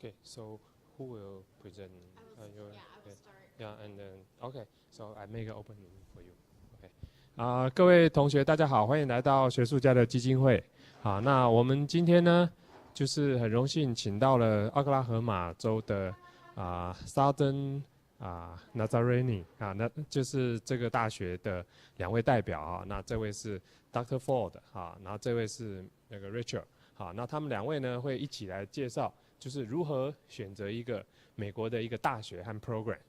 Okay, so who will present? I will start. Yeah, and then okay, so I make an opening for you. Okay. 各位同学大家好，欢迎来到学术家的基金会。好，那我们今天呢，就是很荣幸请到了奥克拉荷马州的Southern Nazarene 那就是这个大学的2位代表那这位是 Dr. Ford 然后这位是那个 Rachel 那他们2位呢会一起来介绍，就是如何选择一个美国的一个大学和 program。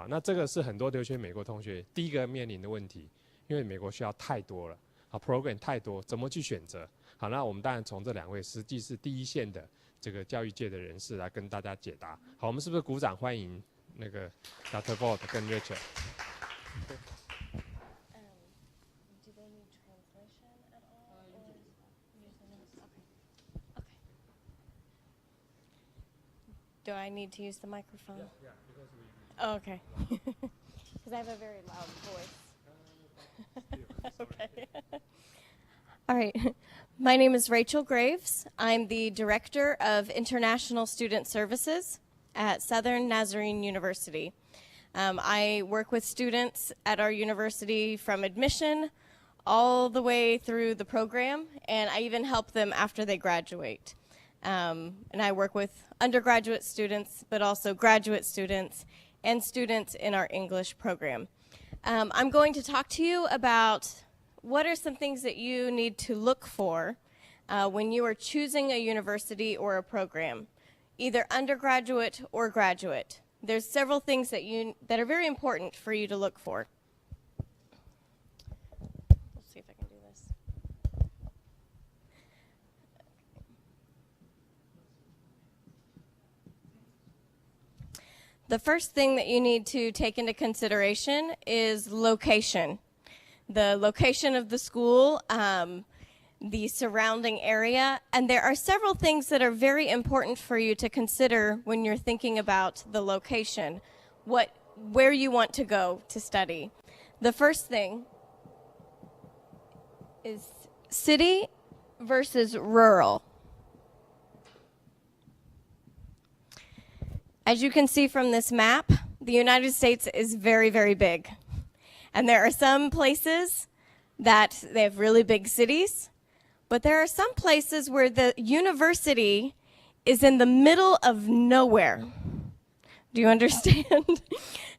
那这个是很多留学美国同学第一个面临的问题，因为美国学校太多了program 太多，怎么去选择？好，那我们当然从这2位实际是第一线的这个教育界的人士来跟大家解答。好，我们是不是鼓掌欢迎那个 Dr. Ford 跟 Rachel？ Do they need translation at all? Okay. Do I need to use the microphone? Yeah, because we. Oh, okay. Because I have a very loud voice. Okay. All right. My name is Rachel Graves. I'm the Director of International Student Services at Southern Nazarene University. I work with students at our university from admission all the way through the program, and I even help them after they graduate. And I work with undergraduate students, but also graduate students and students in our English program. I'm going to talk to you about what are some things that you need to look for when you are choosing a university or a program, either undergraduate or graduate. There's several things that are very important for you to look for. Let's see if I can do this. The first thing that you need to take into consideration is location. The location of the school, the surrounding area, and there are several things that are very important for you to consider when you're thinking about the location, where you want to go to study. The first thing is city versus rural. As you can see from this map, the United States is very, very big. And there are some places that they have really big cities, but there are some places where the university is in the middle of nowhere. Do you understand?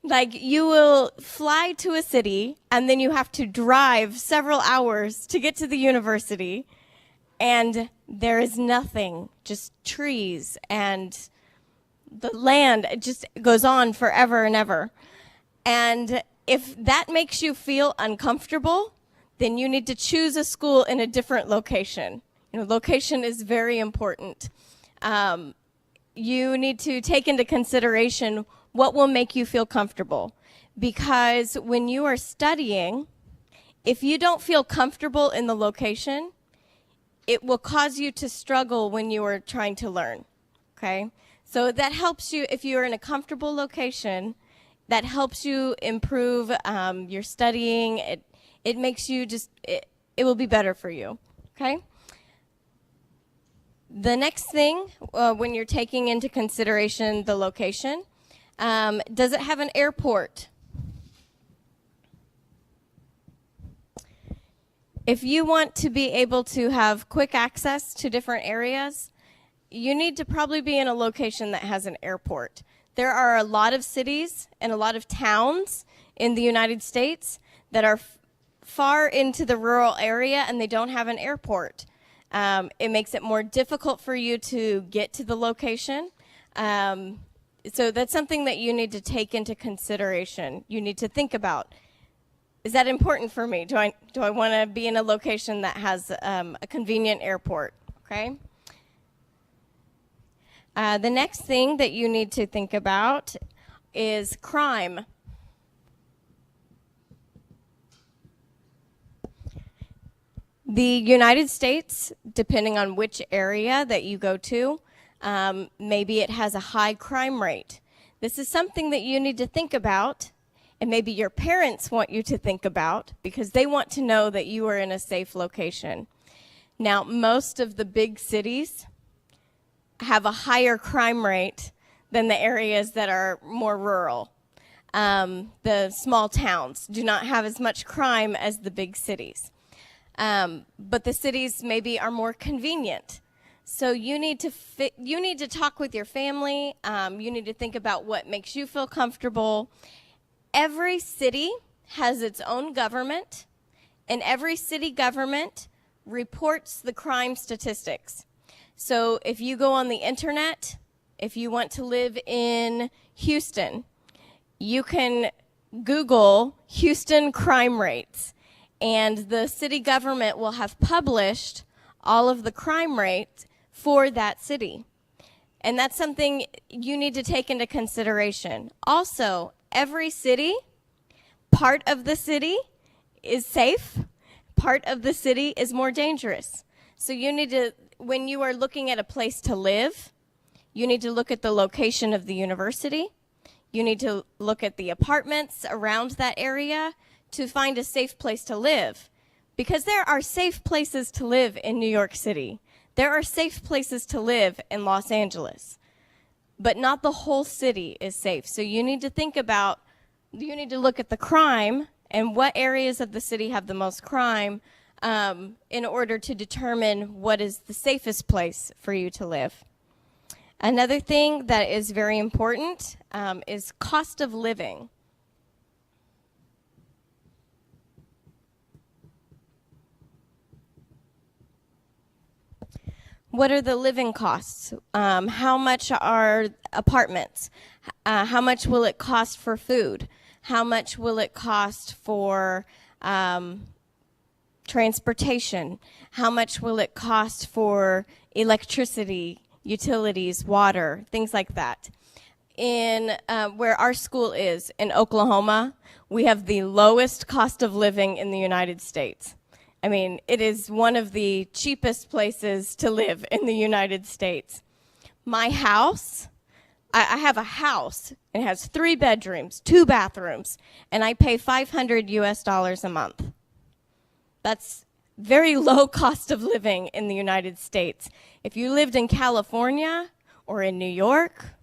Like you will fly to a city and then you have to drive several hours to get to the university, and there is nothing, just trees, and the land just goes on forever and ever. And if that makes you feel uncomfortable, then you need to choose a school in a different location. Location is very important. You need to take into consideration what will make you feel comfortable. Because when you are studying, if you don't feel comfortable in the location, it will cause you to struggle when you are trying to learn, okay? So that helps you, if you're in a comfortable location, that helps you improve your studying. It makes you it will be better for you, okay? The next thing, when you're taking into consideration the location, does it have an airport? If you want to be able to have quick access to different areas, you need to probably be in a location that has an airport. There are a lot of cities and a lot of towns in the United States that are far into the rural area and they don't have an airport. It makes it more difficult for you to get to the location. So that's something that you need to take into consideration. You need to think about, is that important for me? Do I want to be in a location that has a convenient airport? Okay. The next thing that you need to think about is crime. The United States, depending on which area that you go to, maybe it has a high crime rate. This is something that you need to think about, and maybe your parents want you to think about because they want to know that you are in a safe location. Now, most of the big cities have a higher crime rate than the areas that are more rural. The small towns do not have as much crime as the big cities. But the cities maybe are more convenient. So you need to talk with your family. You need to think about what makes you feel comfortable. Every city has its own government, and every city government reports the crime statistics. So if you go on the internet, if you want to live in Houston, you can Google Houston crime rates, and the city government will have published all of the crime rates for that city. And that's something you need to take into consideration. Also, every city, part of the city is safe, part of the city is more dangerous. So you need to, when you are looking at a place to live, you need to look at the location of the university. You need to look at the apartments around that area to find a safe place to live. Because there are safe places to live in New York City. There are safe places to live in Los Angeles. But not the whole city is safe. So you need to think about, you need to look at the crime and what areas of the city have the most crime in order to determine what is the safest place for you to live. Another thing that is very important is cost of living. What are the living costs? How much are apartments? How much will it cost for food? How much will it cost for transportation? How much will it cost for electricity, utilities, water, things like that? In where our school is, in Oklahoma, we have the lowest cost of living in the United States. I mean, it is one of the cheapest places to live in the United States. My house, I have a house. It has 3 bedrooms, 2 bathrooms, and I pay $500 a month. That's very low cost of living in the United States. If you lived in California or in New York,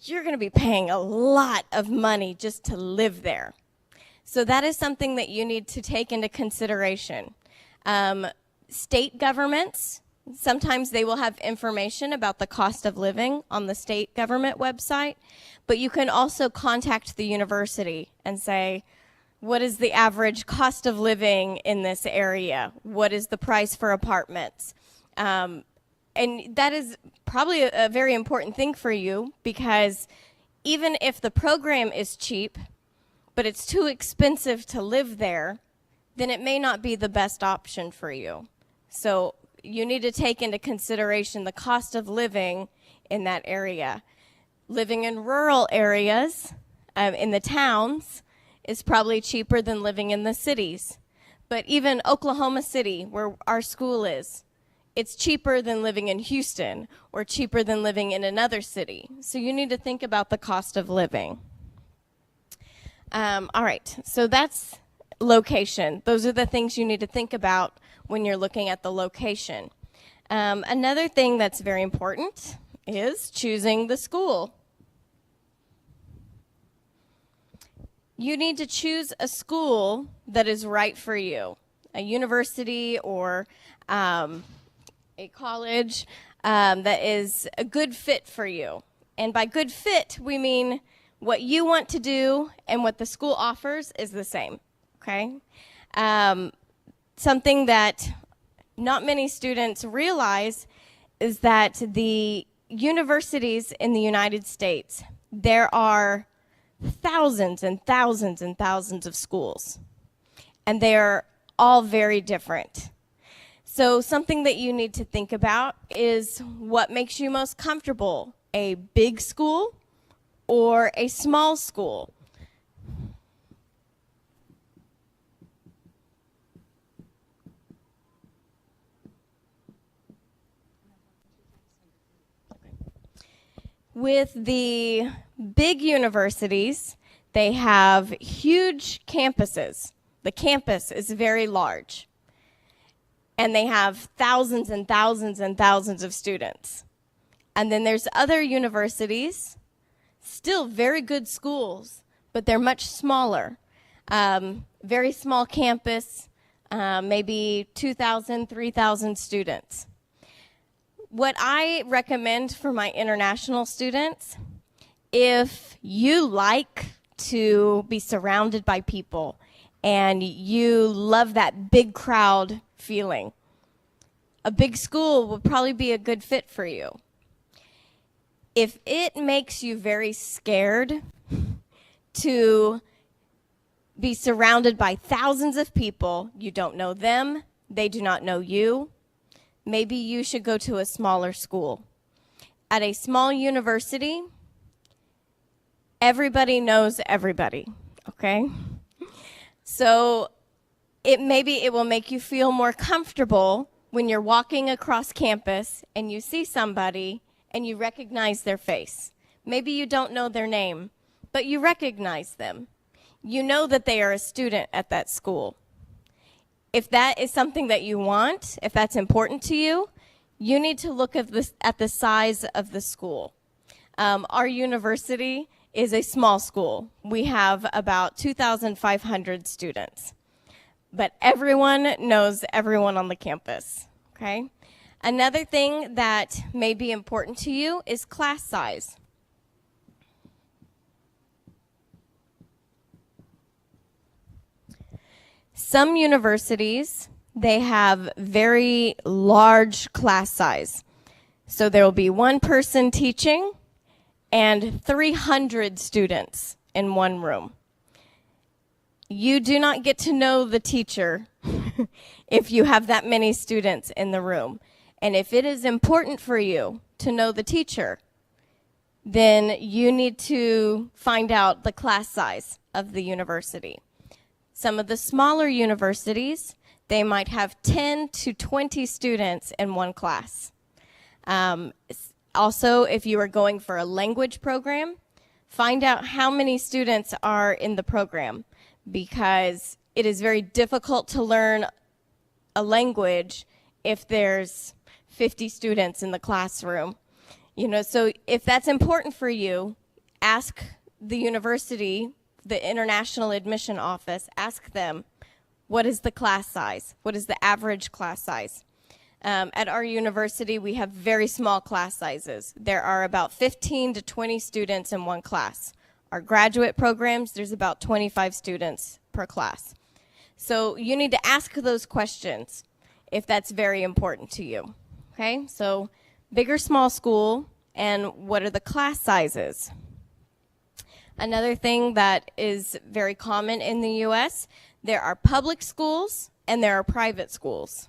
you're going to be paying a lot of money just to live there. So that is something that you need to take into consideration. State governments, sometimes they will have information about the cost of living on the state government website, but you can also contact the university and say, what is the average cost of living in this area? What is the price for apartments? And that is probably a very important thing for you, because even if the program is cheap, but it's too expensive to live there, then it may not be the best option for you. So you need to take into consideration the cost of living in that area. Living in rural areas, in the towns, is probably cheaper than living in the cities. But even Oklahoma City, where our school is, it's cheaper than living in Houston or cheaper than living in another city. So you need to think about the cost of living. All right, so that's location. Those are the things you need to think about when you're looking at the location. Another thing that's very important is choosing the school. You need to choose a school that is right for you, a university or a college that is a good fit for you. And by good fit, we mean what you want to do and what the school offers is the same, okay? Something that not many students realize is that the universities in the United States, there are thousands and thousands and thousands of schools, and they're all very different. So something that you need to think about is what makes you most comfortable, a big school or a small school. With the big universities, they have huge campuses. The campus is very large, and they have thousands and thousands and thousands of students. And then there's other universities, still very good schools, but they're much smaller. Very small campus, maybe 2,000, 3,000 students. What I recommend for my international students, if you like to be surrounded by people and you love that big crowd feeling, a big school will probably be a good fit for you. If it makes you very scared to be surrounded by thousands of people, you don't know them, they do not know you, maybe you should go to a smaller school. At a small university, everybody knows everybody, okay? So maybe it will make you feel more comfortable when you're walking across campus and you see somebody and you recognize their face. Maybe you don't know their name, but you recognize them. You know that they are a student at that school. If that is something that you want, if that's important to you, you need to look at the size of the school. Our university is a small school. We have about 2,500 students. But everyone knows everyone on the campus, okay? Another thing that may be important to you is class size. Some universities, they have very large class size. So there will be one person teaching and 300 students in one room. You do not get to know the teacher if you have that many students in the room. And if it is important for you to know the teacher, then you need to find out the class size of the university. Some of the smaller universities, they might have 10 to 20 students in one class. Also, if you are going for a language program, find out how many students are in the program, because it is very difficult to learn a language if there's 50 students in the classroom. You know, so if that's important for you, ask the university, the International Admission Office, ask them, what is the class size? What is the average class size? At our university, we have very small class sizes. There are about 15 to 20 students in one class. Our graduate programs, there's about 25 students per class. So you need to ask those questions if that's very important to you. Okay, so big or small school, and what are the class sizes? Another thing that is very common in the U.S., there are public schools and there are private schools.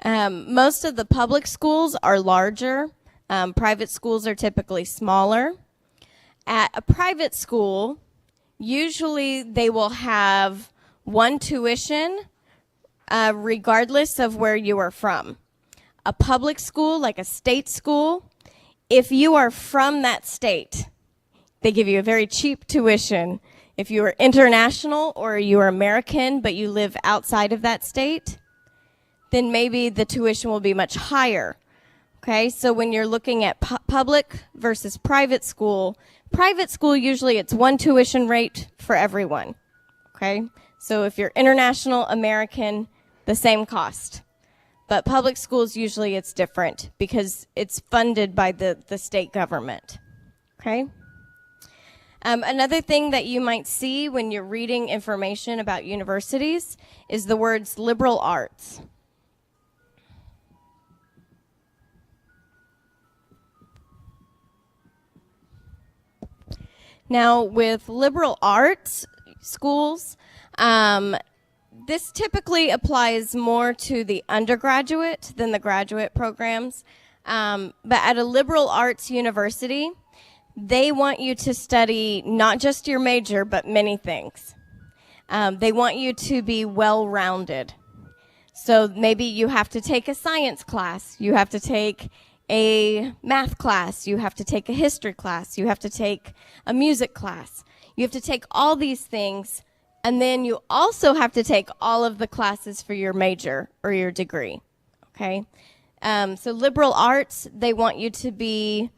Most of the public schools are larger. Private schools are typically smaller. At a private school, usually they will have one tuition regardless of where you are from. A public school, like a state school, if you are from that state, they give you a very cheap tuition. If you are international or you are American but you live outside of that state, then maybe the tuition will be much higher. Okay, so when you're looking at public versus private school usually it's one tuition rate for everyone. Okay, so if you're international, American, the same cost. But public schools, usually it's different because it's funded by the state government. Okay. Another thing that you might see when you're reading information about universities is the words liberal arts. Now, with liberal arts schools, this typically applies more to the undergraduate than the graduate programs. But at a liberal arts university, they want you to study not just your major, but many things. They want you to be well-rounded. So maybe you have to take a science class, you have to take a math class, you have to take a history class, you have to take a music class. You have to take all these things, and then you also have to take all of the classes for your major or your degree, okay? So liberal arts, they want you to be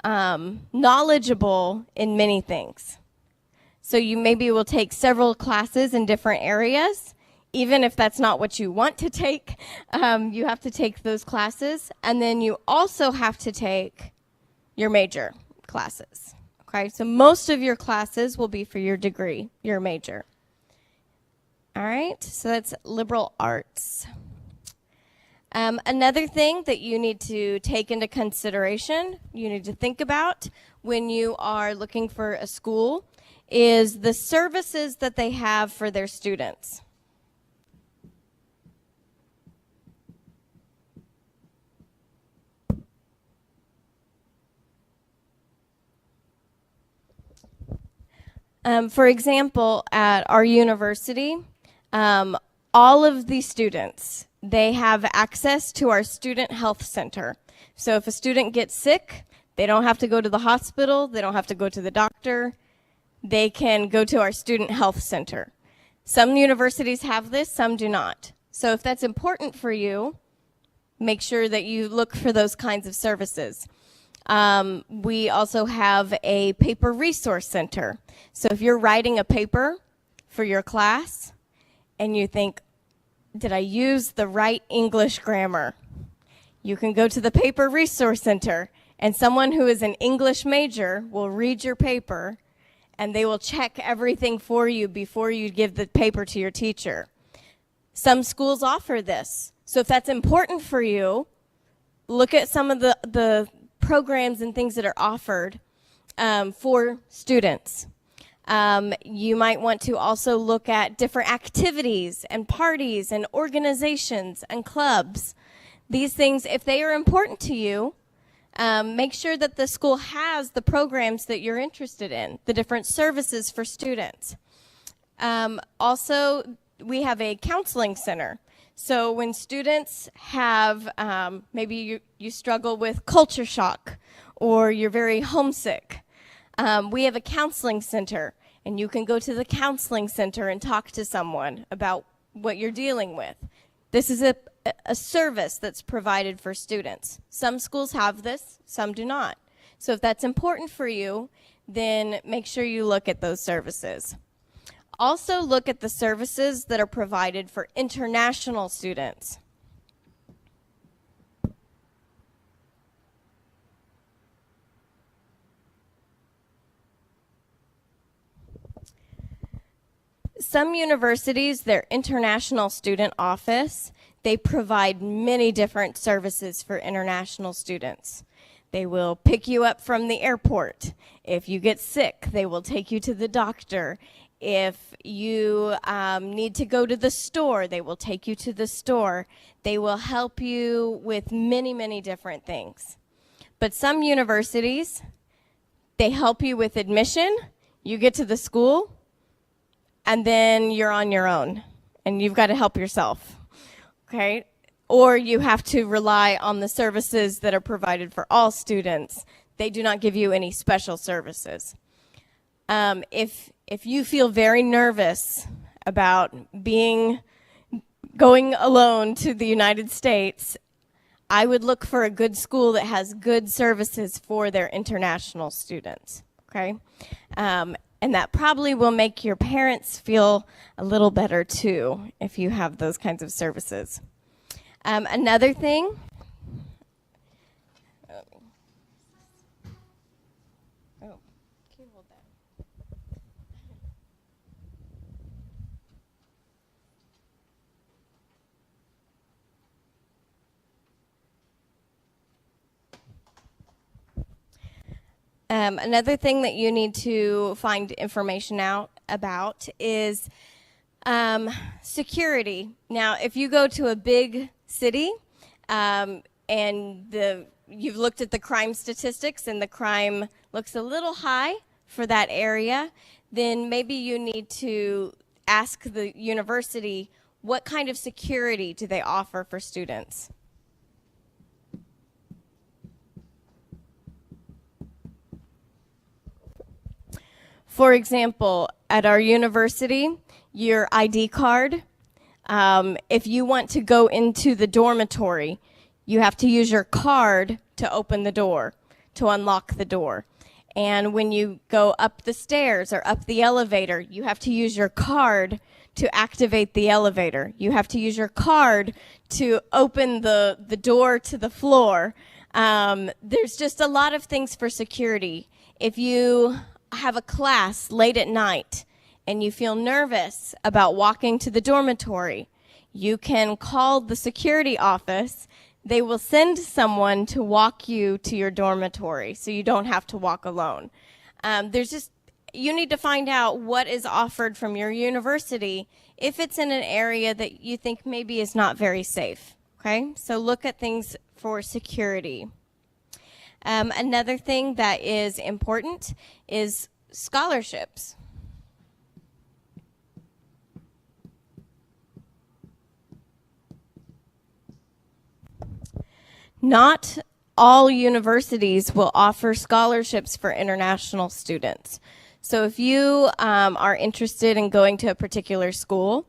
knowledgeable in many things. So you maybe will take several classes in different areas. Even if that's not what you want to take, you have to take those classes. And then you also have to take your major classes. Okay, so most of your classes will be for your degree, your major. All right, so that's liberal arts. Another thing that you need to take into consideration, you need to think about when you are looking for a school, is the services that they have for their students. For example, at our university, all of the students, they have access to our student health center. So if a student gets sick, they don't have to go to the hospital, they don't have to go to the doctor, they can go to our student health center. Some universities have this, some do not. So if that's important for you, make sure that you look for those kinds of services. We also have a paper resource center. So if you're writing a paper for your class and you think, did I use the right English grammar? You can go to the paper resource center, and someone who is an English major will read your paper, and they will check everything for you before you give the paper to your teacher. Some schools offer this. So if that's important for you, look at some of the programs and things that are offered for students. You might want to also look at different activities and parties and organizations and clubs. These things, if they are important to you, make sure that the school has the programs that you're interested in, the different services for students. Also, we have a counseling center. So when students have, maybe you struggle with culture shock or you're very homesick, we have a counseling center, and you can go to the counseling center and talk to someone about what you're dealing with. This is a service that's provided for students. Some schools have this, some do not. So if that's important for you, then make sure you look at those services. Also look at the services that are provided for international students. Some universities, their international student office, they provide many different services for international students. They will pick you up from the airport. If you get sick, they will take you to the doctor. If you need to go to the store, they will take you to the store. They will help you with many, many different things. But some universities, they help you with admission. You get to the school, and then you're on your own, and you've got to help yourself, okay? Or you have to rely on the services that are provided for all students. They do not give you any special services. If you feel very nervous about going alone to the United States, I would look for a good school that has good services for their international students, okay? And that probably will make your parents feel a little better too if you have those kinds of services. Another thing, another thing that you need to find information out about is security. Now, if you go to a big city and you've looked at the crime statistics and the crime looks a little high for that area, then maybe you need to ask the university, what kind of security do they offer for students? For example, at our university, your ID card, if you want to go into the dormitory, you have to use your card to open the door, to unlock the door. And when you go up the stairs or up the elevator, you have to use your card to activate the elevator. You have to use your card to open the door to the floor. There's just a lot of things for security. If you have a class late at night and you feel nervous about walking to the dormitory, you can call the security office. They will send someone to walk you to your dormitory so you don't have to walk alone. You need to find out what is offered from your university if it's in an area that you think maybe is not very safe, okay? So look at things for security. Another thing that is important is scholarships. Not all universities will offer scholarships for international students. So if you are interested in going to a particular school,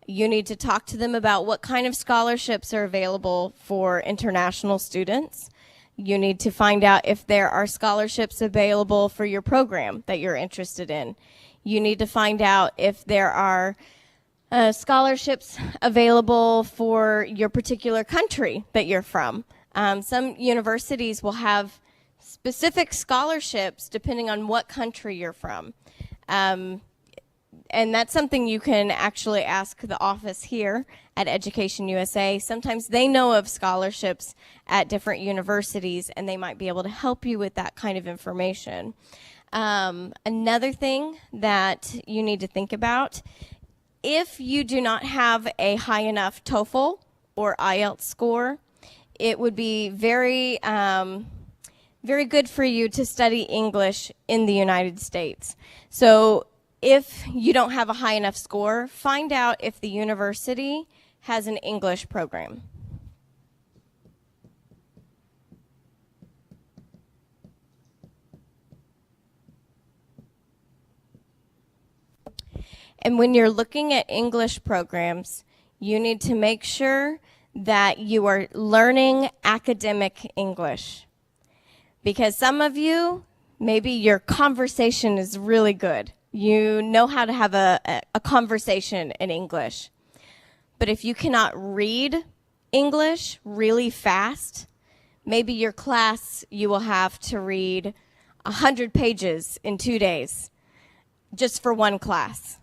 you need to talk to them about what kind of scholarships are available for international students. You need to find out if there are scholarships available for your program that you're interested in. You need to find out if there are scholarships available for your particular country that you're from. Some universities will have specific scholarships depending on what country you're from. And that's something you can actually ask the office here at Education USA. Sometimes they know of scholarships at different universities, and they might be able to help you with that kind of information. Another thing that you need to think about, if you do not have a high enough TOEFL or IELTS score, it would be very good for you to study English in the United States. So if you don't have a high enough score, find out if the university has an English program. And when you're looking at English programs, you need to make sure that you are learning academic English. Because some of you, maybe your conversation is really good. You know how to have a conversation in English. But if you cannot read English really fast, maybe your class, you will have to read 100 pages in 2 days just for one class.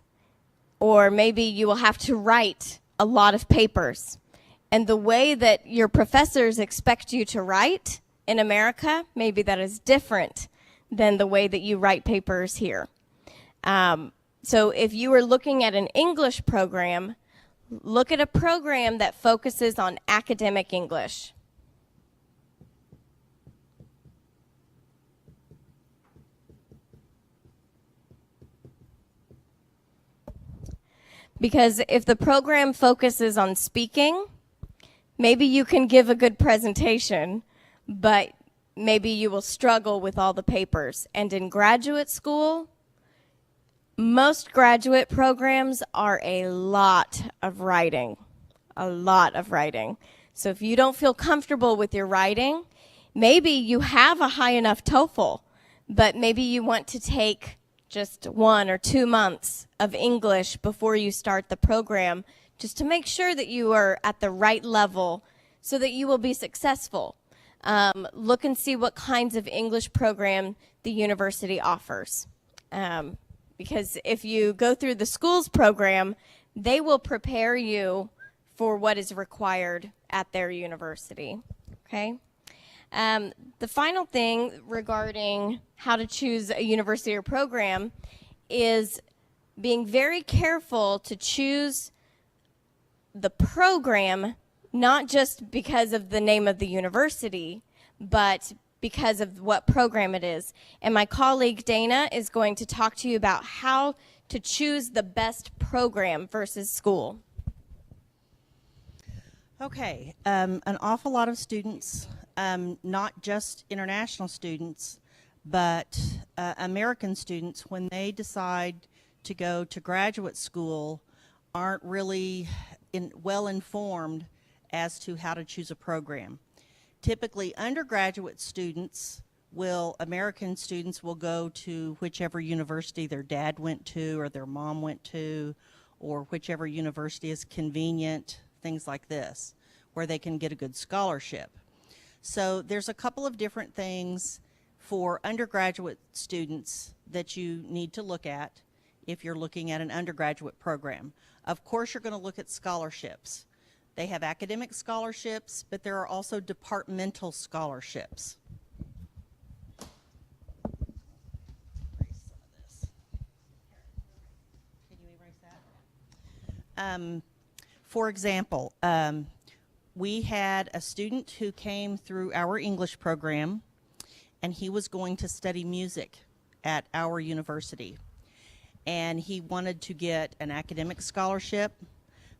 Or maybe you will have to write a lot of papers. And the way that your professors expect you to write in America, maybe that is different than the way that you write papers here. So if you are looking at an English program, look at a program that focuses on academic English. Because if the program focuses on speaking, maybe you can give a good presentation, but maybe you will struggle with all the papers. And in graduate school, most graduate programs are a lot of writing, So if you don't feel comfortable with your writing, maybe you have a high enough TOEFL, but maybe you want to take just 1 or 2 months of English before you start the program, just to make sure that you are at the right level so that you will be successful. Look and see what kinds of English program the university offers. Because if you go through the school's program, they will prepare you for what is required at their university, okay? The final thing regarding how to choose a university or program is being very careful to choose the program, not just because of the name of the university, but because of what program it is. And my colleague Dayna is going to talk to you about how to choose the best program versus school. Okay, an awful lot of students, not just international students, but American students, when they decide to go to graduate school, aren't really well informed as to how to choose a program. Typically, undergraduate students American students will go to whichever university their dad went to or their mom went to, or whichever university is convenient, things like this, where they can get a good scholarship. So there's a couple of different things for undergraduate students that you need to look at if you're looking at an undergraduate program. Of course, you're going to look at scholarships. They have academic scholarships, but there are also departmental scholarships. For example, we had a student who came through our English program, and he was going to study music at our university. And he wanted to get an academic scholarship,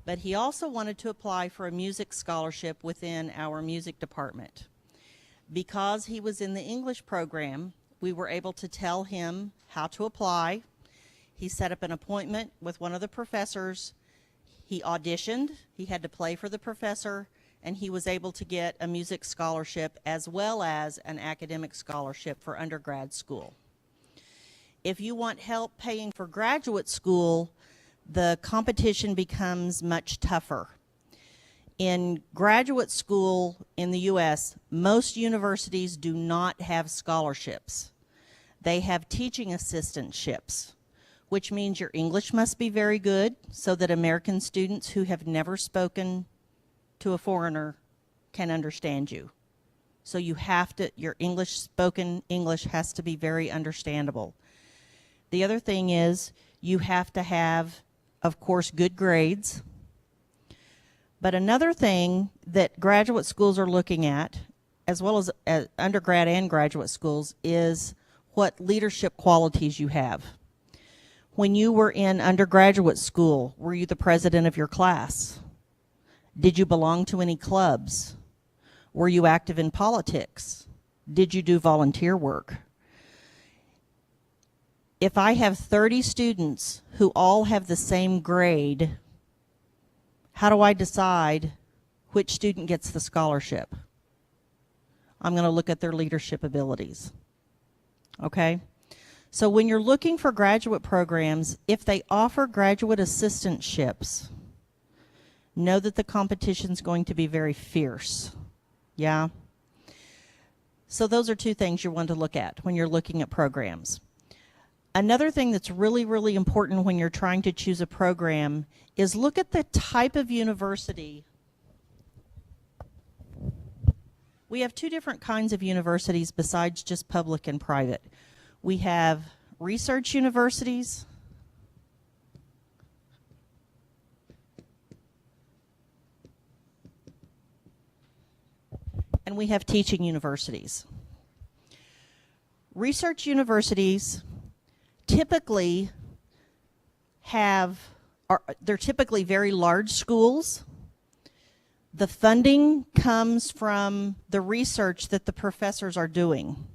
but he also wanted to apply for a music scholarship within our music department. Because he was in the English program, we were able to tell him how to apply. He set up an appointment with one of the professors. He auditioned, he had to play for the professor, and he was able to get a music scholarship as well as an academic scholarship for undergrad school. If you want help paying for graduate school, the competition becomes much tougher. In graduate school in the U.S., most universities do not have scholarships. They have teaching assistantships, which means your English must be very good so that American students who have never spoken to a foreigner can understand you. So you have to, your spoken English has to be very understandable. The other thing is you have to have, of course, good grades. But another thing that graduate schools are looking at, as well as undergrad and graduate schools, is what leadership qualities you have. When you were in undergraduate school, were you the president of your class? Did you belong to any clubs? Were you active in politics? Did you do volunteer work? If I have 30 students who all have the same grade, how do I decide which student gets the scholarship? I'm going to look at their leadership abilities. Okay? So when you're looking for graduate programs, if they offer graduate assistantships, know that the competition's going to be very fierce. Yeah? So those are two things you want to look at when you're looking at programs. Another thing that's really, really important when you're trying to choose a program is look at the type of university. We have two different kinds of universities besides just public and private. We have research universities and we have teaching universities. Research universities typically they're typically very large schools. The funding comes from the research that the professors are doing.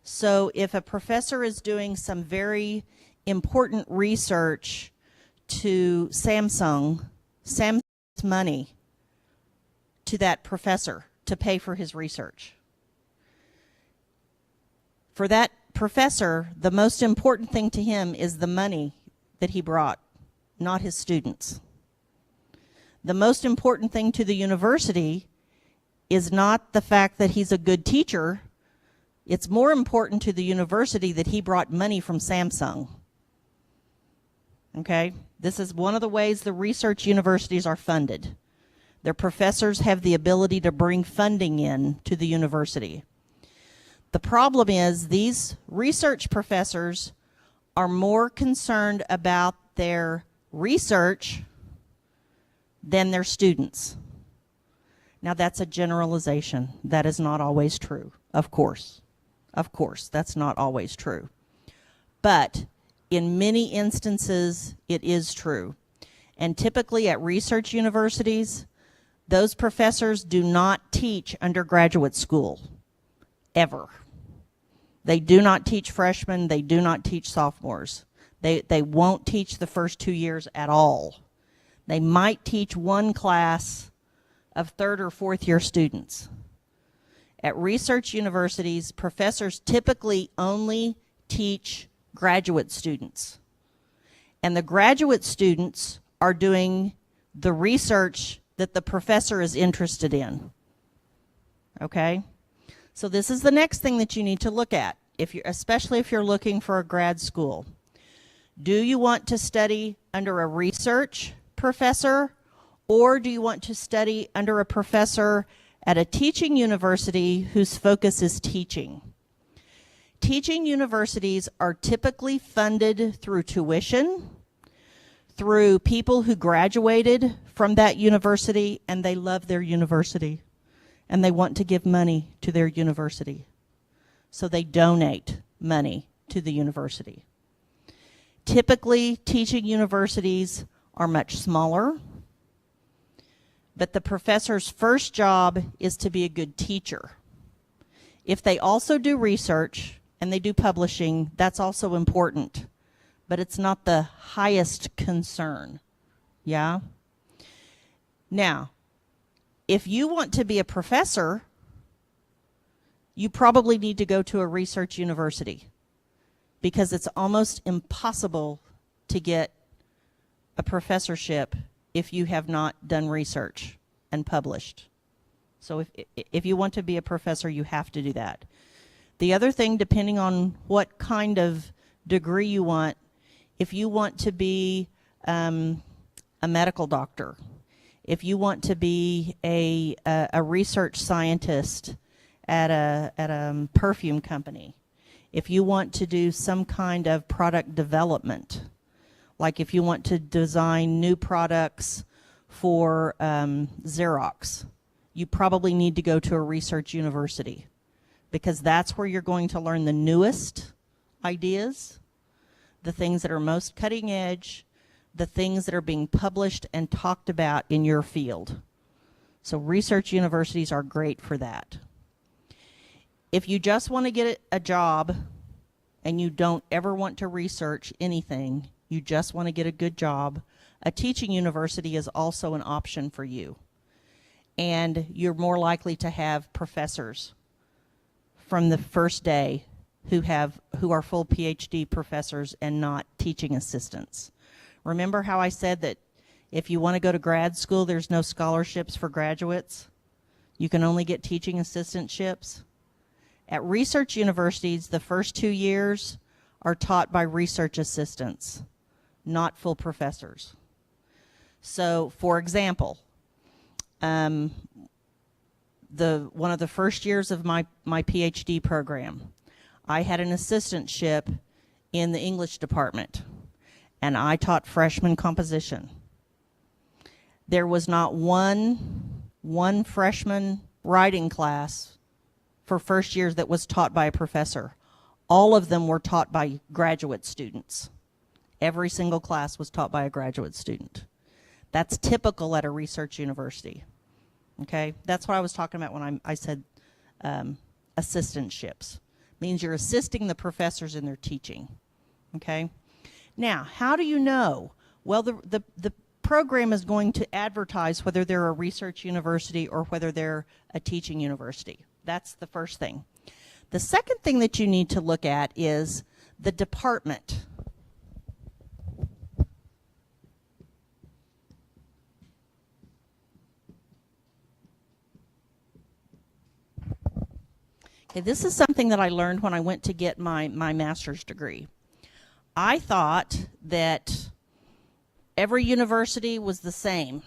So if a professor is doing some very important research to Samsung's money to that professor to pay for his research. For that professor, the most important thing to him is the money that he brought, not his students. The most important thing to the university is not the fact that he's a good teacher. It's more important to the university that he brought money from Samsung. Okay? This is one of the ways the research universities are funded. Their professors have the ability to bring funding in to the university. The problem is these research professors are more concerned about their research than their students. Now that's a generalization. That is not always true, of course. Of course, that's not always true. But in many instances, it is true. And typically at research universities, those professors do not teach undergraduate school, ever. They do not teach freshmen. They do not teach sophomores. They won't teach the first 2 years at all. They might teach one class of third or fourth year students. At research universities, professors typically only teach graduate students. And the graduate students are doing the research that the professor is interested in. Okay? So this is the next thing that you need to look at, especially if you're looking for a grad school. Do you want to study under a research professor, or do you want to study under a professor at a teaching university whose focus is teaching? Teaching universities are typically funded through tuition, through people who graduated from that university and they love their university and they want to give money to their university. So they donate money to the university. Typically, teaching universities are much smaller, but the professor's first job is to be a good teacher. If they also do research and they do publishing, that's also important, but it's not the highest concern. Yeah? Now, if you want to be a professor, you probably need to go to a research university because it's almost impossible to get a professorship if you have not done research and published. So if you want to be a professor, you have to do that. The other thing, depending on what kind of degree you want, if you want to be a medical doctor, if you want to be a research scientist at a perfume company, if you want to do some kind of product development, like if you want to design new products for Xerox, you probably need to go to a research university because that's where you're going to learn the newest ideas, the things that are most cutting edge, the things that are being published and talked about in your field. So research universities are great for that. If you just want to get a job and you don't ever want to research anything, you just want to get a good job, a teaching university is also an option for you. And you're more likely to have professors from the first day who are full PhD professors and not teaching assistants. Remember how I said that if you want to go to grad school, there's no scholarships for graduates? You can only get teaching assistantships? At research universities, the first 2 years are taught by research assistants, not full professors. So, for example, one of the first years of my PhD program, I had an assistantship in the English department, and I taught freshman composition. There was not one freshman writing class for first years that was taught by a professor. All of them were taught by graduate students. Every single class was taught by a graduate student. That's typical at a research university. Okay, that's what I was talking about when I said assistantships. Means you're assisting the professors in their teaching. Okay, now how do you know? Well, the program is going to advertise whether they're a research university or whether they're a teaching university. That's the first thing. The second thing that you need to look at is the department. Okay, this is something that I learned when I went to get my master's degree. I thought that every university was the same.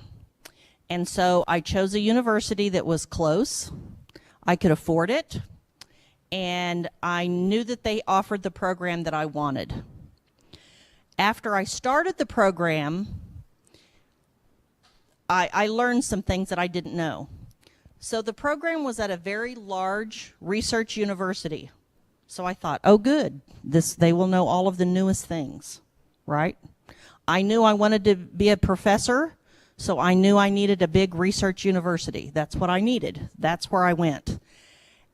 And so I chose a university that was close. I could afford it. And I knew that they offered the program that I wanted. After I started the program, I learned some things that I didn't know. So the program was at a very large research university. So I thought, oh good, they will know all of the newest things, right? I knew I wanted to be a professor, so I knew I needed a big research university. That's what I needed. That's where I went.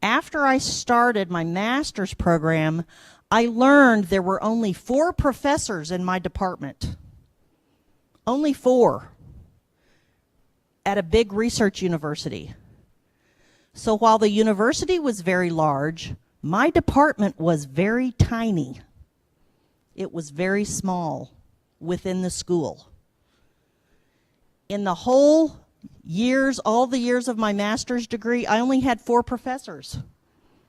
After I started my master's program, I learned there were only 4 professors in my department. Only 4 at a big research university. So while the university was very large, my department was very tiny. It was very small within the school. In the whole years, all the years of my master's degree, I only had 4 professors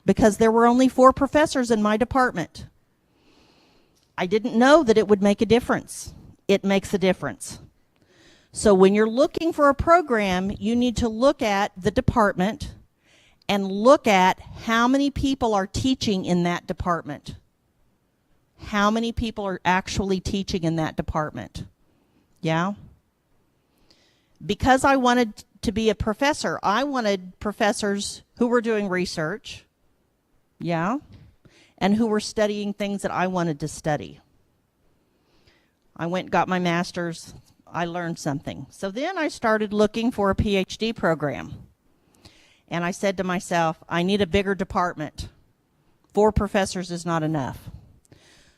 because there were only 4 professors in my department. I didn't know that it would make a difference. It makes a difference. So when you're looking for a program, you need to look at the department and look at how many people are teaching in that department. How many people are actually teaching in that department? Yeah? Because I wanted to be a professor, I wanted professors who were doing research, yeah, and who were studying things that I wanted to study. I went and got my master's. I learned something. So then I started looking for a PhD program. And I said to myself, I need a bigger department. 4 professors is not enough.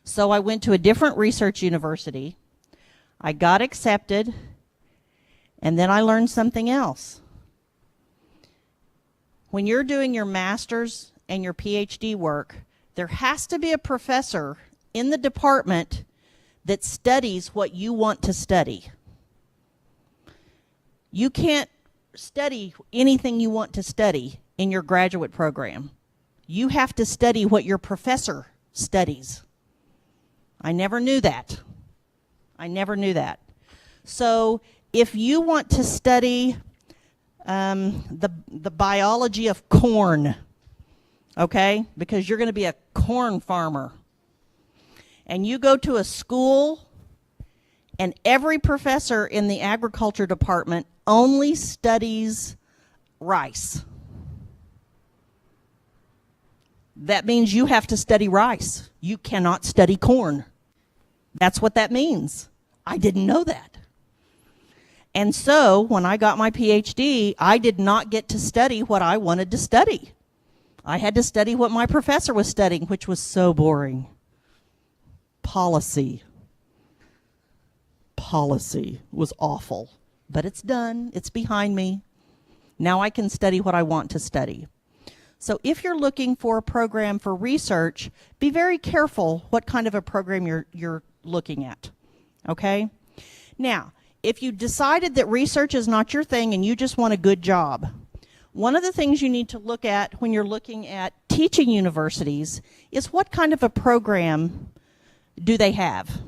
So I went to a different research university. I got accepted. And then I learned something else. When you're doing your master's and your PhD work, there has to be a professor in the department that studies what you want to study. You can't study anything you want to study in your graduate program. You have to study what your professor studies. I never knew that. I never knew that. So if you want to study the biology of corn, okay, because you're going to be a corn farmer, and you go to a school and every professor in the agriculture department only studies rice, that means you have to study rice. You cannot study corn. That's what that means. I didn't know that. And so when I got my PhD, I did not get to study what I wanted to study. I had to study what my professor was studying, which was so boring. Policy. Policy was awful. But it's done. It's behind me. Now I can study what I want to study. So if you're looking for a program for research, be very careful what kind of a program you're looking at. Okay? Now, if you decided that research is not your thing and you just want a good job, one of the things you need to look at when you're looking at teaching universities is what kind of a program do they have.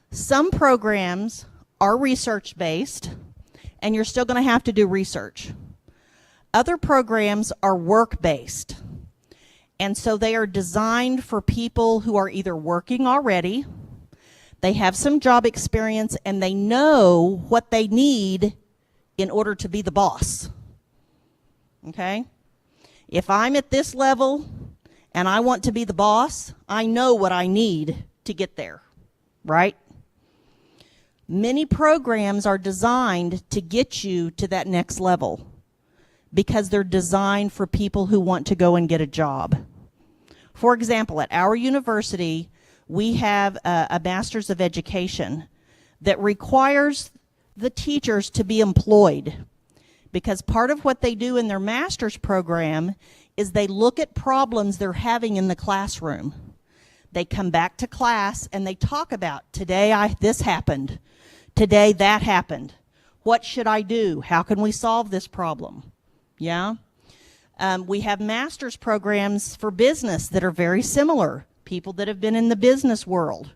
Some programs are research-based, and you're still going to have to do research. Other programs are work-based, and so they are designed for people who are either working already, they have some job experience, and they know what they need in order to be the boss. Okay? If I'm at this level and I want to be the boss, I know what I need to get there, right? Many programs are designed to get you to that next level because they're designed for people who want to go and get a job. For example, at our university, we have a Master's of Education that requires the teachers to be employed, because part of what they do in their master's program is they look at problems they're having in the classroom. They come back to class and they talk about, today this happened, today that happened. What should I do? How can we solve this problem? Yeah? We have master's programs for business that are very similar. People that have been in the business world.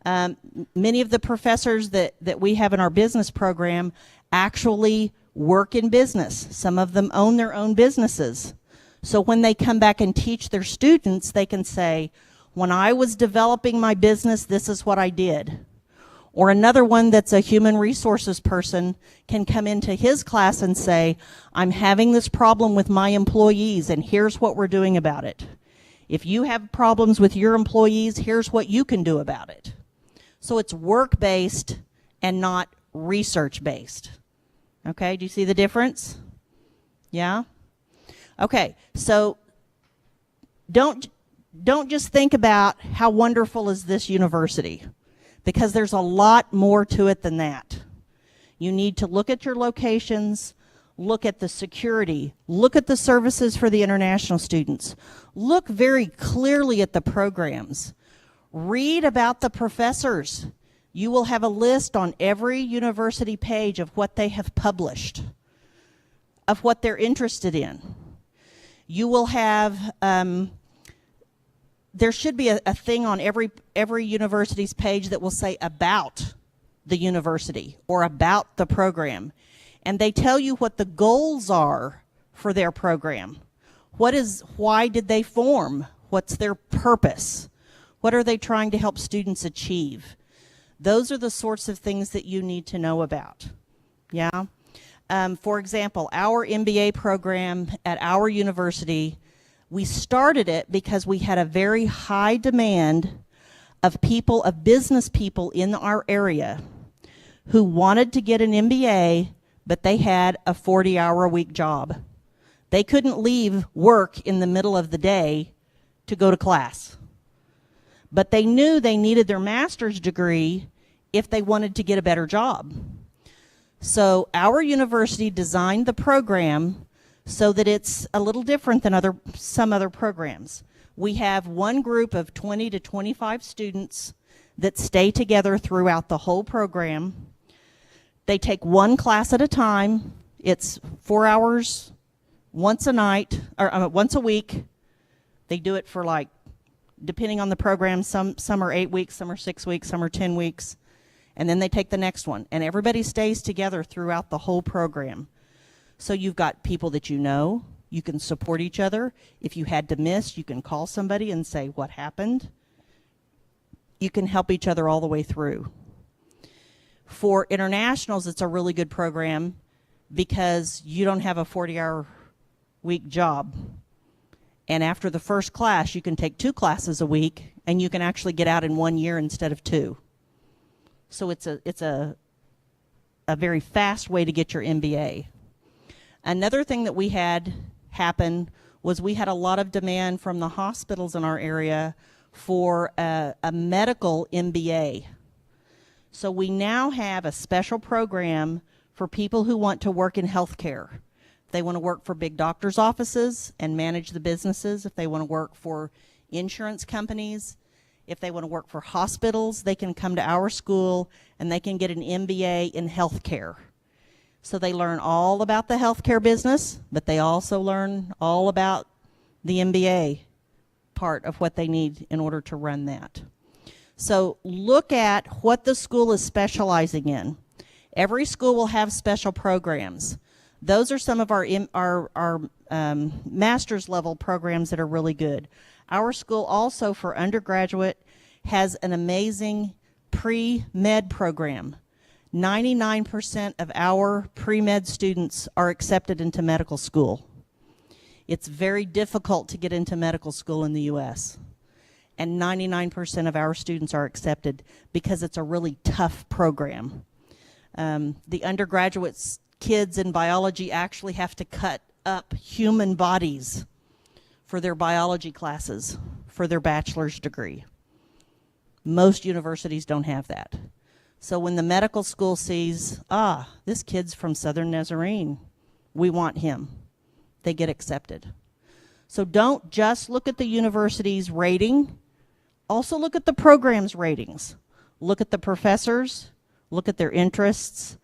Many of the professors that we have in our business program actually work in business. Some of them own their own businesses. So when they come back and teach their students, they can say, when I was developing my business, this is what I did. Or another one that's a human resources person can come into his class and say, I'm having this problem with my employees, and here's what we're doing about it. If you have problems with your employees, here's what you can do about it. So it's work-based and not research-based. Okay, do you see the difference? Yeah? Okay, so don't just think about how wonderful is this university, because there's a lot more to it than that. You need to look at your locations, look at the security, look at the services for the international students, look very clearly at the programs, read about the professors. You will have a list on every university page of what they have published, of what they're interested in. You will have, there should be a thing on every university's page that will say about the university or about the program. And they tell you what the goals are for their program. Why did they form? What's their purpose? What are they trying to help students achieve? Those are the sorts of things that you need to know about. Yeah? For example, our MBA program at our university, we started it because we had a very high demand of business people in our area who wanted to get an MBA, but they had a 40-hour-a-week job. They couldn't leave work in the middle of the day to go to class. But they knew they needed their master's degree if they wanted to get a better job. So our university designed the program so that it's a little different than some other programs. We have one group of 20 to 25 students that stay together throughout the whole program. They take one class at a time. It's 4 hours once a week. They do it for depending on the program, some are 8 weeks, some are 6 weeks, some are 10 weeks. And then they take the next one. And everybody stays together throughout the whole program. So you've got people that you know. You can support each other. If you had to miss, you can call somebody and say, what happened? You can help each other all the way through. For internationals, it's a really good program because you don't have a 40-hour-week job. And after the first class, you can take 2 classes a week, and you can actually get out in 1 year instead of 2. So it's a very fast way to get your MBA. Another thing that we had happen was we had a lot of demand from the hospitals in our area for a medical MBA. So we now have a special program for people who want to work in healthcare. If they want to work for big doctors' offices and manage the businesses, if they want to work for insurance companies, if they want to work for hospitals, they can come to our school and they can get an MBA in healthcare. So they learn all about the healthcare business, but they also learn all about the MBA part of what they need in order to run that. So look at what the school is specializing in. Every school will have special programs. Those are some of our master's level programs that are really good. Our school also for undergraduate has an amazing pre-med program. 99% of our pre-med students are accepted into medical school. It's very difficult to get into medical school in the U.S. And 99% of our students are accepted because it's a really tough program. The undergraduate kids in biology actually have to cut up human bodies for their biology classes for their bachelor's degree. Most universities don't have that. So when the medical school sees, this kid's from Southern Nazarene, we want him, they get accepted. So don't just look at the university's rating, also look at the program's ratings. Look at the professors, look at their interests.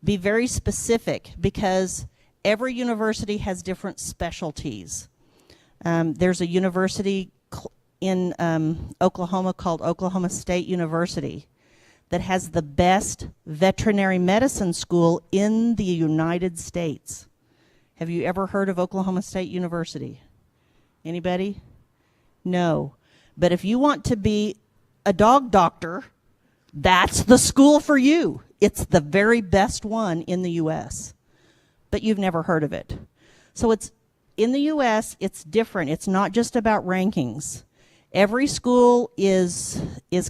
Be very specific because every university has different specialties. There's a university in Oklahoma called Oklahoma State University that has the best veterinary medicine school in the United States. Have you ever heard of Oklahoma State University? Anybody? No. But if you want to be a dog doctor, that's the school for you. It's the very best one in the U.S., but you've never heard of it. So it's in the U.S., it's different. It's not just about rankings. Every school is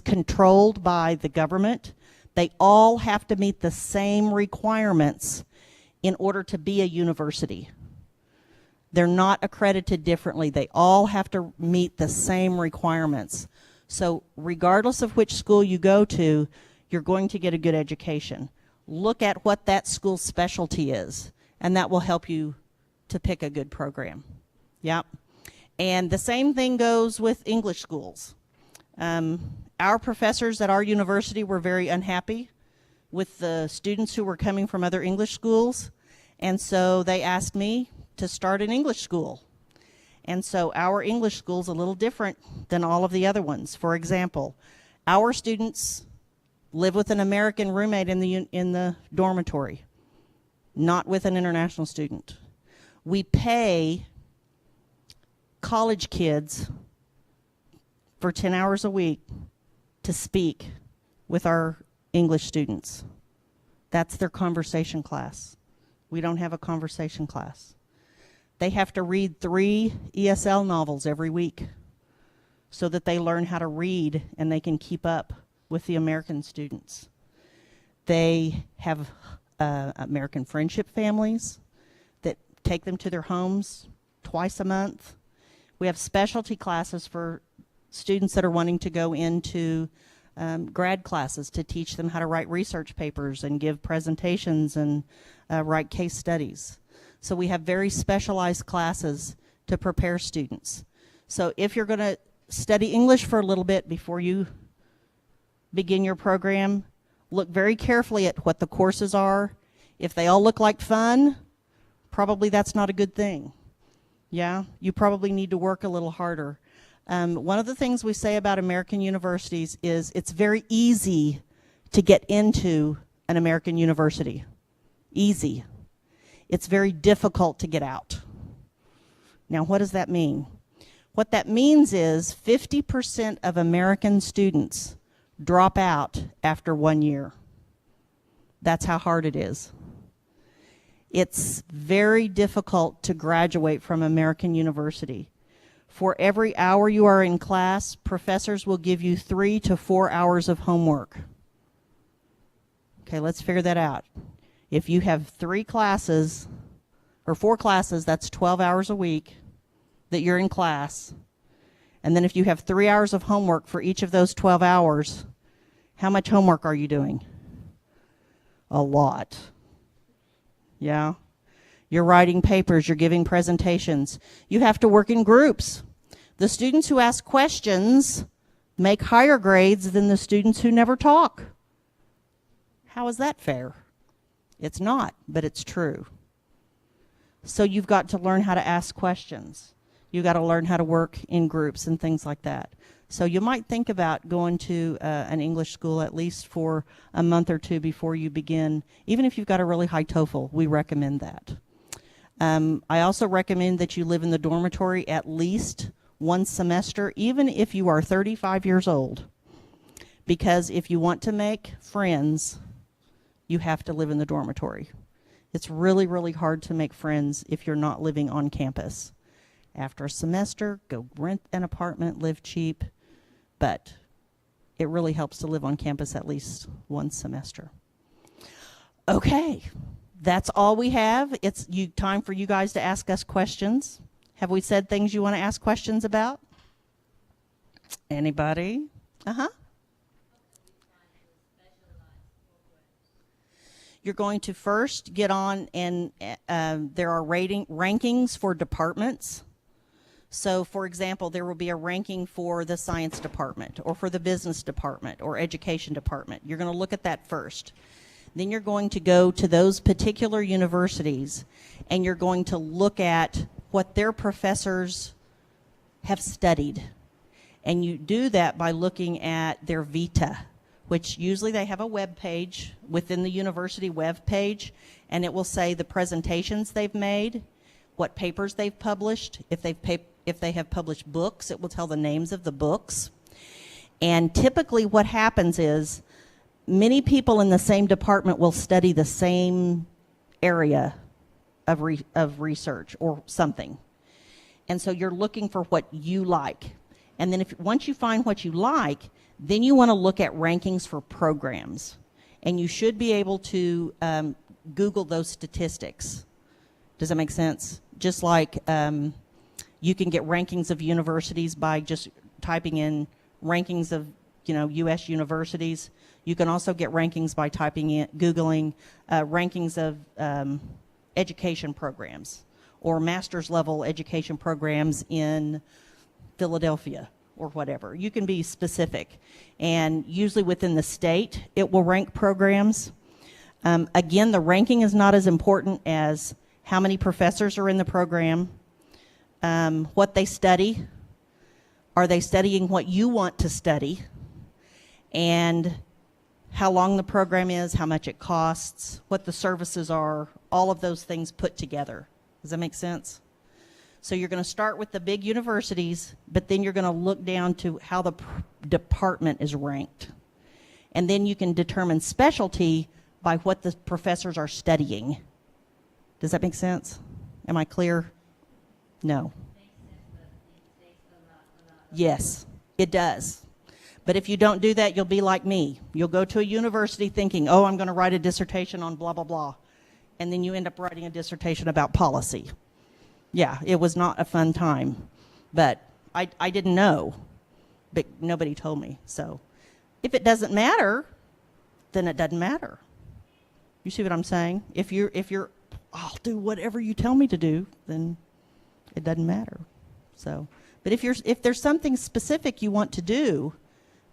controlled by the government. They all have to meet the same requirements in order to be a university. They're not accredited differently. They all have to meet the same requirements. So regardless of which school you go to, you're going to get a good education. Look at what that school's specialty is, and that will help you to pick a good program. Yep. And the same thing goes with English schools. Our professors at our university were very unhappy with the students who were coming from other English schools, and so they asked me to start an English school. And so our English school is a little different than all of the other ones. For example, our students live with an American roommate in the dormitory, not with an international student. We pay college kids for 10 hours a week to speak with our English students. That's their conversation class. We don't have a conversation class. They have to read 3 ESL novels every week so that they learn how to read and they can keep up with the American students. They have American friendship families that take them to their homes twice a month. We have specialty classes for students that are wanting to go into grad classes to teach them how to write research papers and give presentations and write case studies. So we have very specialized classes to prepare students. So if you're going to study English for a little bit before you begin your program, look very carefully at what the courses are. If they all look like fun, probably that's not a good thing. Yeah, you probably need to work a little harder. One of the things we say about American universities is it's very easy to get into an American university. Easy. It's very difficult to get out. Now, what does that mean? What that means is 50% of American students drop out after 1 year. That's how hard it is. It's very difficult to graduate from American university. For every hour you are in class, professors will give you 3 to 4 hours of homework. Okay, let's figure that out. If you have 3 classes, or 4 classes, that's 12 hours a week that you're in class. And then if you have 3 hours of homework for each of those 12 hours, how much homework are you doing? A lot. Yeah. You're writing papers, you're giving presentations. You have to work in groups. The students who ask questions make higher grades than the students who never talk. How is that fair? It's not, but it's true. So you've got to learn how to ask questions. You've got to learn how to work in groups and things like that. So you might think about going to an English school at least for a month or 2 before you begin. Even if you've got a really high TOEFL, we recommend that. I also recommend that you live in the dormitory at least 1 semester, even if you are 35 years old. Because if you want to make friends, you have to live in the dormitory. It's really, really hard to make friends if you're not living on campus. After a semester, go rent an apartment, live cheap, but it really helps to live on campus at least 1 semester. Okay, that's all we have. It's time for you guys to ask us questions. Have we said things you want to ask questions about? Anybody? You're going to first get on, and there are rankings for departments. So, for example, there will be a ranking for the science department or for the business department or education department. You're going to look at that first. Then you're going to go to those particular universities and you're going to look at what their professors have studied. And you do that by looking at their vita, which usually they have a web page within the university web page, and it will say the presentations they've made, what papers they've published. If they have published books, it will tell the names of the books. And typically what happens is many people in the same department will study the same area of research or something. And so you're looking for what you like. And then once you find what you like, then you want to look at rankings for programs. And you should be able to Google those statistics. Does that make sense? just like you can get rankings of universities by just typing in rankings of, U.S. universities. You can also get rankings by Googling rankings of education programs or master's level education programs in Philadelphia or whatever. You can be specific. And usually within the state, it will rank programs. Again, the ranking is not as important as how many professors are in the program, what they study. Are they studying what you want to study? And how long the program is, how much it costs, what the services are, all of those things put together. Does that make sense? So you're going to start with the big universities, but then you're going to look down to how the department is ranked. And then you can determine specialty by what the professors are studying. Does that make sense? Am I clear? No. Yes, it does. But if you don't do that, you'll be like me. You'll go to a university thinking, oh, I'm going to write a dissertation on blah, blah, blah. And then you end up writing a dissertation about policy. Yeah, it was not a fun time. But I didn't know. But nobody told me. So if it doesn't matter, then it doesn't matter. You see what I'm saying? If you're, I'll do whatever you tell me to do, then it doesn't matter. So, but if there's something specific you want to do,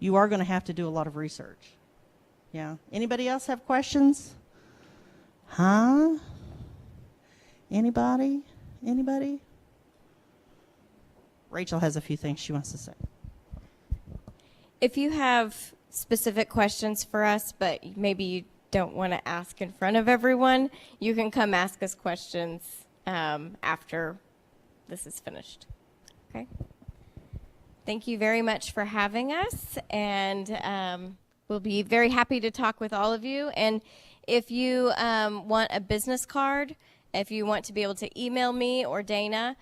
you are going to have to do a lot of research. Yeah. Anybody else have questions? Huh? Anybody? Anybody? Rachel has a few things she wants to say. If you have specific questions for us, but maybe you don't want to ask in front of everyone, you can come ask us questions after this is finished. Okay? Thank you very much for having us, and we'll be very happy to talk with all of you. And if you want a business card, if you want to be able to email me or Dayna,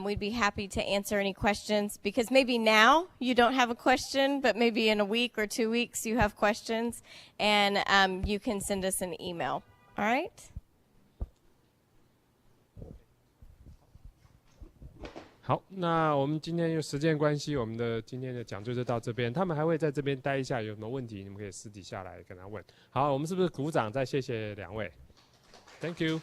we'd be happy to answer any questions, because maybe now you don't have a question, but maybe in a week or 2 weeks you have questions, and you can send us an email. All right? 好，那我们今天因为时间关系，我们的今天的讲座就到这边。他们还会在这边待一下，有什么问题你们可以私底下来跟他问。好，我们是不是鼓掌再谢谢两位 ？Thank you。